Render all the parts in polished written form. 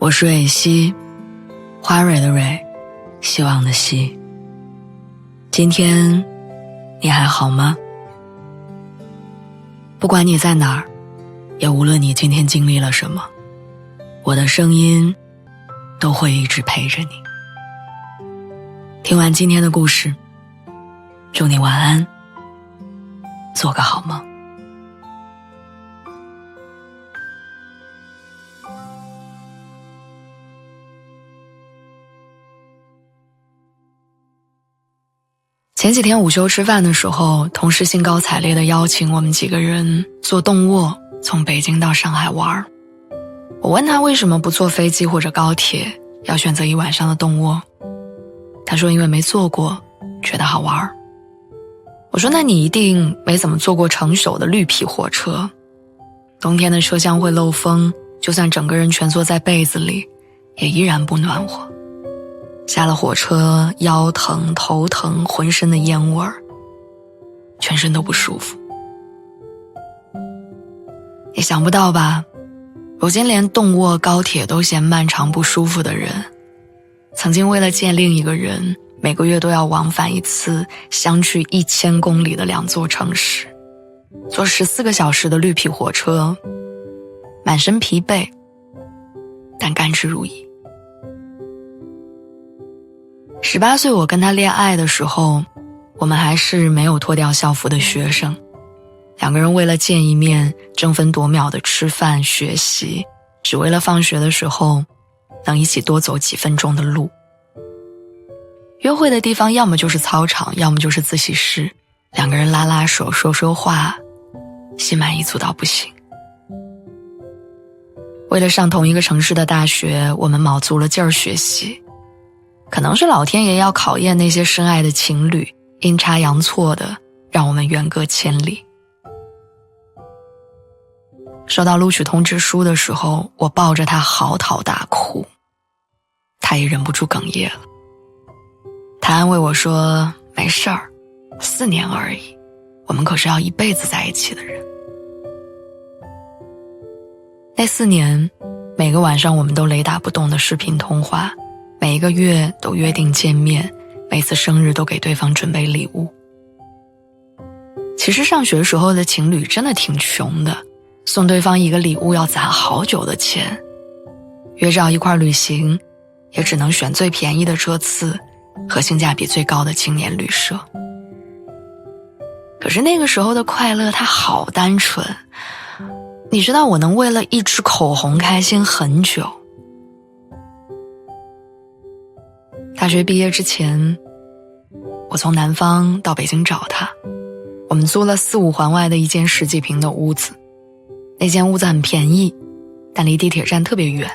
我是蕊希，花蕊的蕊，希望的希。今天你还好吗？不管你在哪儿，也无论你今天经历了什么，我的声音都会一直陪着你。听完今天的故事，祝你晚安，做个好梦。前几天午休吃饭的时候，同事兴高采烈地邀请我们几个人坐动卧从北京到上海玩。我问他为什么不坐飞机或者高铁，要选择一晚上的动卧。他说因为没坐过，觉得好玩。我说那你一定没怎么坐过成宿的绿皮火车，冬天的车厢会漏风，就算整个人蜷缩在被子里，也依然不暖和。下了火车，腰疼头疼，浑身的烟味儿，全身都不舒服。也想不到吧，如今连动卧高铁都嫌漫长不舒服的人，曾经为了见另一个人，每个月都要往返一次相距1000公里的2座城市，坐14个小时的绿皮火车，满身疲惫，但甘之如饴。18岁我跟他恋爱的时候，我们还是没有脱掉校服的学生，两个人为了见一面争分夺秒的吃饭学习，只为了放学的时候能一起多走几分钟的路。约会的地方要么就是操场，要么就是自习室，两个人拉拉手说说话，心满意足到不行。为了上同一个城市的大学，我们卯足了劲儿学习。可能是老天爷要考验那些深爱的情侣，阴差阳错的让我们远隔千里。收到录取通知书的时候，我抱着他嚎啕大哭，他也忍不住哽咽了。他安慰我说没事儿，4年而已，我们可是要一辈子在一起的人。那4年，每个晚上我们都雷打不动的视频通话，每一个月都约定见面，每次生日都给对方准备礼物。其实上学时候的情侣真的挺穷的，送对方一个礼物要攒好久的钱，约着一块旅行也只能选最便宜的车次和性价比最高的青年旅社。可是那个时候的快乐它好单纯，你知道我能为了一支口红开心很久。大学毕业之前，我从南方到北京找他，我们租了4、5环外的一间10几平的屋子。那间屋子很便宜，但离地铁站特别远。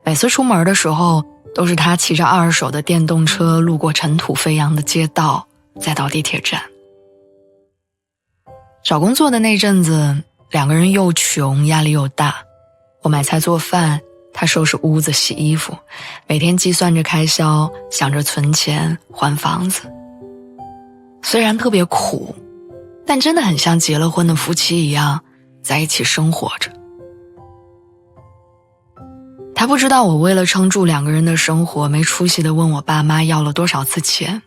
每次出门的时候，都是他骑着2手的电动车路过尘土飞扬的街道，再到地铁站。找工作的那阵子，两个人又穷，压力又大。我买菜做饭，他收拾屋子洗衣服，每天计算着开销，想着存钱还房子。虽然特别苦，但真的很像结了婚的夫妻一样在一起生活着。他不知道我为了撑住两个人的生活，没出息地问我爸妈要了多少次钱。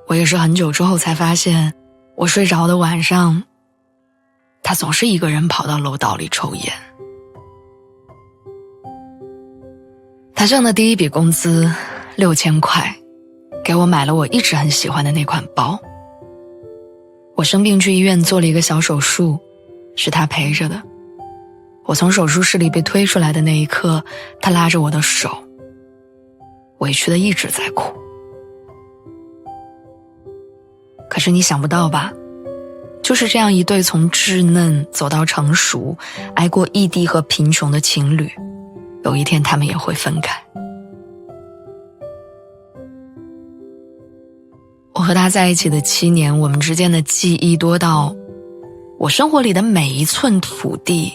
我也是很久之后才发现，我睡着的晚上，他总是一个人跑到楼道里抽烟。他挣的第一笔工资6000块，给我买了我一直很喜欢的那款包。我生病去医院做了一个小手术，是他陪着的。我从手术室里被推出来的那一刻，他拉着我的手，委屈的一直在哭。可是你想不到吧，就是这样一对从稚嫩走到成熟，挨过异地和贫穷的情侣，有一天他们也会分开。我和他在一起的7年，我们之间的记忆多到我生活里的每一寸土地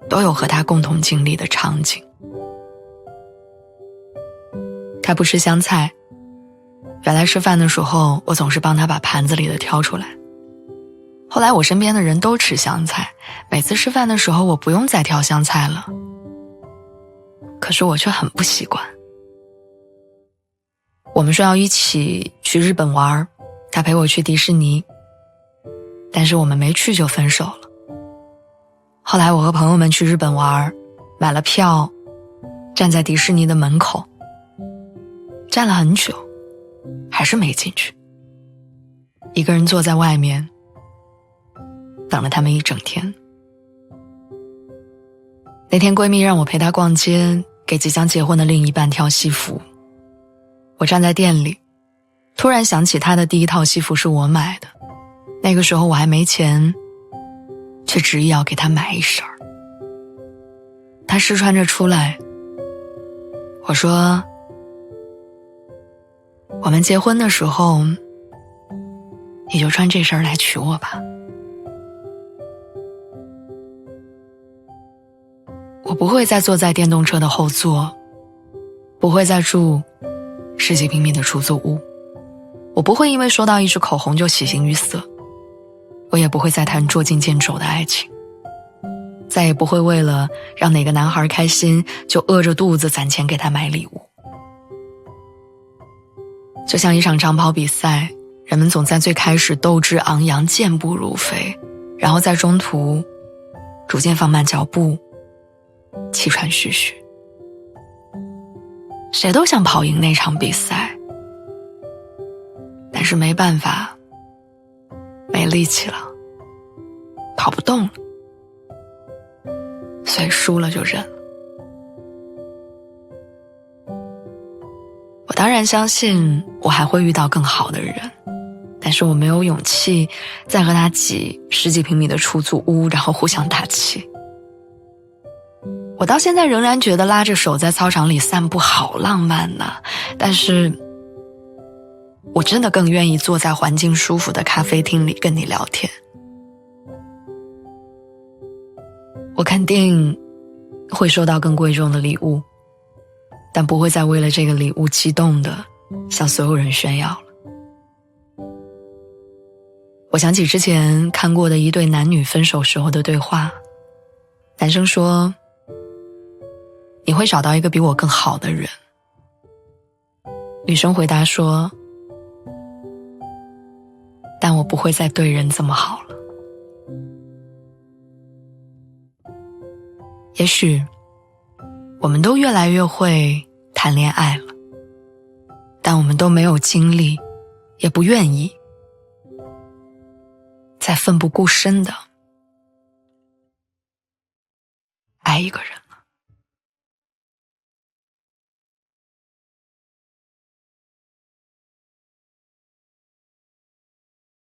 都有和他共同经历的场景。他不吃香菜，原来吃饭的时候我总是帮他把盘子里的挑出来。后来我身边的人都吃香菜，每次吃饭的时候我不用再挑香菜了。可是我却很不习惯。我们说要一起去日本玩，他陪我去迪士尼，但是我们没去就分手了。后来我和朋友们去日本玩，买了票，站在迪士尼的门口，站了很久，还是没进去。一个人坐在外面，等了他们一整天。那天闺蜜让我陪她逛街，给即将结婚的另一半挑西服。我站在店里，突然想起她的第一套西服是我买的，那个时候我还没钱，却执意要给她买一身。她试穿着出来，我说，我们结婚的时候，你就穿这身来娶我吧。我不会再坐在电动车的后座，不会再住10几平米的出租屋，我不会因为收到一支口红就喜形于色，我也不会再谈捉襟见肘的爱情，再也不会为了让哪个男孩开心就饿着肚子攒钱给他买礼物。就像一场长跑比赛，人们总在最开始斗志昂扬，健步如飞，然后在中途逐渐放慢脚步，气喘吁吁。谁都想跑赢那场比赛，但是没办法，没力气了，跑不动了，所以输了就认了。我当然相信我还会遇到更好的人，但是我没有勇气再和他挤10几平米的出租屋，然后互相打气。我到现在仍然觉得拉着手在操场里散步好浪漫呐，但是我真的更愿意坐在环境舒服的咖啡厅里跟你聊天。我肯定会收到更贵重的礼物，但不会再为了这个礼物激动地向所有人炫耀了。我想起之前看过的一对男女分手时候的对话，男生说，你会找到一个比我更好的人。女生回答说，但我不会再对人这么好了。也许我们都越来越会谈恋爱了，但我们都没有精力，也不愿意再奋不顾身地爱一个人。